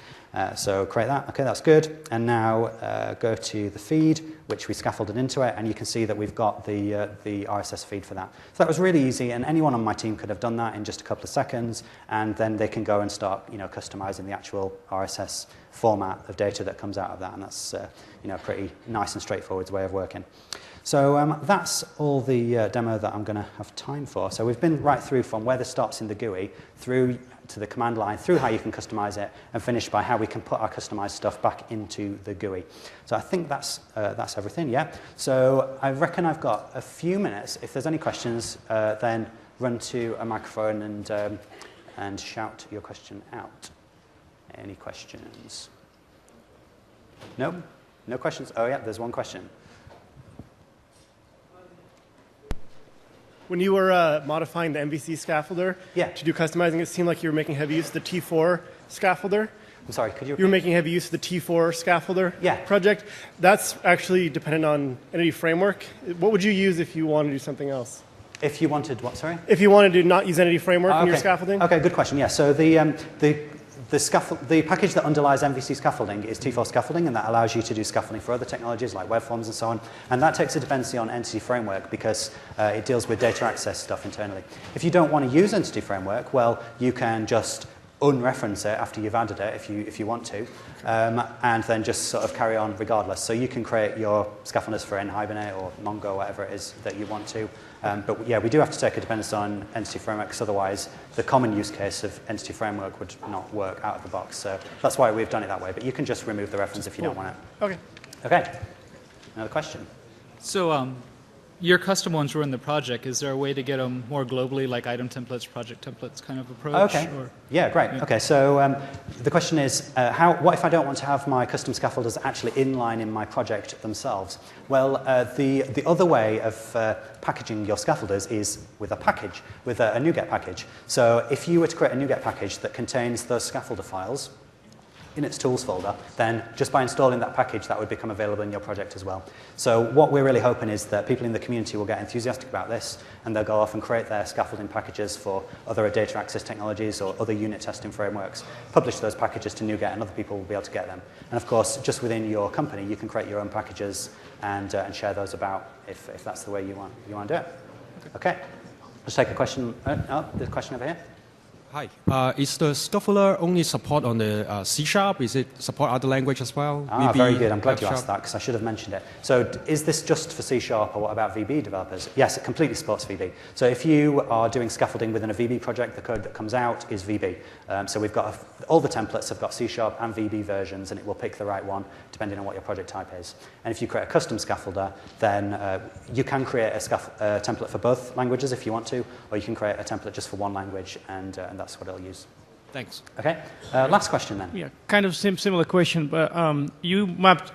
So create that. Okay, that's good. And now go to the feed, which we scaffolded into it, and you can see that we've got the RSS feed for that. So that was really easy, and anyone on my team could have done that in just a couple of seconds, and then they can go and start, customizing the actual RSS format of data that comes out of that, and that's a pretty nice and straightforward way of working. So that's all the demo that I'm going to have time for. So we've been right through from where this starts in the GUI through to the command line, through how you can customize it, and finish by how we can put our customized stuff back into the GUI. So I think that's everything, yeah? So I reckon I've got a few minutes. If there's any questions, then run to a microphone and shout your question out. Any questions? No? No questions? Oh, yeah, there's one question. When you were modifying the MVC scaffolder to do customizing, it seemed like you were making heavy use of the T4 scaffolder. I'm sorry, could you repeat? You were making heavy use of the T4 scaffolder project. That's actually dependent on Entity Framework. What would you use if you wanted to do something else? If you wanted what, sorry? If you wanted to not use Entity Framework in your scaffolding? Okay, good question. Yeah, so the package that underlies MVC scaffolding is T4 scaffolding, and that allows you to do scaffolding for other technologies like web forms and so on. And that takes a dependency on Entity Framework because it deals with data access stuff internally. If you don't want to use Entity Framework, well, you can just unreference it after you've added it if you want to, and then just sort of carry on regardless. So you can create your scaffolders for NHibernate or Mongo, whatever it is that you want to. But yeah, we do have to take a dependence on Entity Framework, because otherwise the common use case of Entity Framework would not work out of the box. So that's why we've done it that way. But you can just remove the reference if you don't want it. Okay. Okay. Another question? So your custom ones were in the project. Is there a way to get them more globally, like item templates, project templates kind of approach? Okay. Or? Yeah, great. Yeah. Okay, so the question is, what if I don't want to have my custom scaffolders actually inline in my project themselves? Well, the other way of packaging your scaffolders is with a package, with a NuGet package. So if you were to create a NuGet package that contains those scaffolder files in its tools folder, then just by installing that package, that would become available in your project as well. So what we're really hoping is that people in the community will get enthusiastic about this, and they'll go off and create their scaffolding packages for other data access technologies or other unit testing frameworks, publish those packages to NuGet, and other people will be able to get them. And of course, just within your company, you can create your own packages and share those about if that's the way you want to do it. Okay. Let's take a question. There's a question over here. Hi. Is the scaffolder only support on the C#? Is it support other language as well? VB, very good. I'm glad you asked that because I should have mentioned it. So is this just for C# or what about VB developers? Yes, it completely supports VB. So if you are doing scaffolding within a VB project, the code that comes out is VB. So we've got all the templates have got C# and VB versions, and it will pick the right one depending on what your project type is. And if you create a custom scaffolder, then you can create a template for both languages if you want to, or you can create a template just for one language, and that's what it'll use. Thanks. Okay. Last question then. Yeah, kind of similar question, but you mapped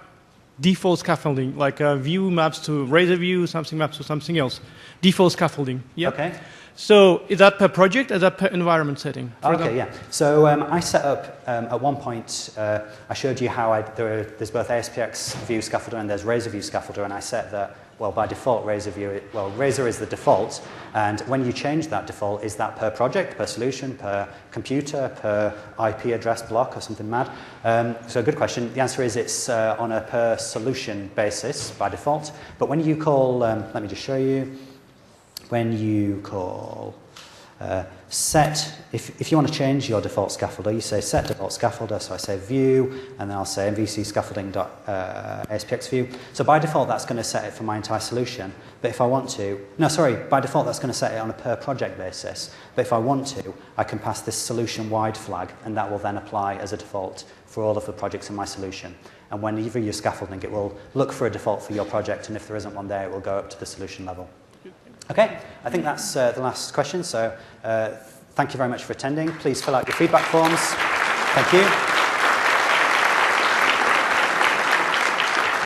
default scaffolding, like view maps to Razor view, something maps to something else. Default scaffolding. Yeah. Okay. So is that per project or is that per environment setting? Okay, yeah. So I set up, at one point, I showed you how there's both ASPX view scaffolder and there's Razor view scaffolder, and I set that, well, by default, Razor is the default, and when you change that default, is that per project, per solution, per computer, per IP address block, or something mad? So good question. The answer is it's on a per solution basis by default, but when you call, let me just show you, when you call set, if you want to change your default scaffolder, you say set default scaffolder, so I say view, and then I'll say MVC scaffolding.aspx view. So by default, that's going to set it for my entire solution. But if I want to, no, sorry, by default, that's going to set it on a per project basis. But if I want to, I can pass this solution-wide flag, and that will then apply as a default for all of the projects in my solution. And whenever you're scaffolding, it will look for a default for your project, and if there isn't one there, it will go up to the solution level. Okay, I think that's the last question, so thank you very much for attending. Please fill out your feedback forms. Thank you.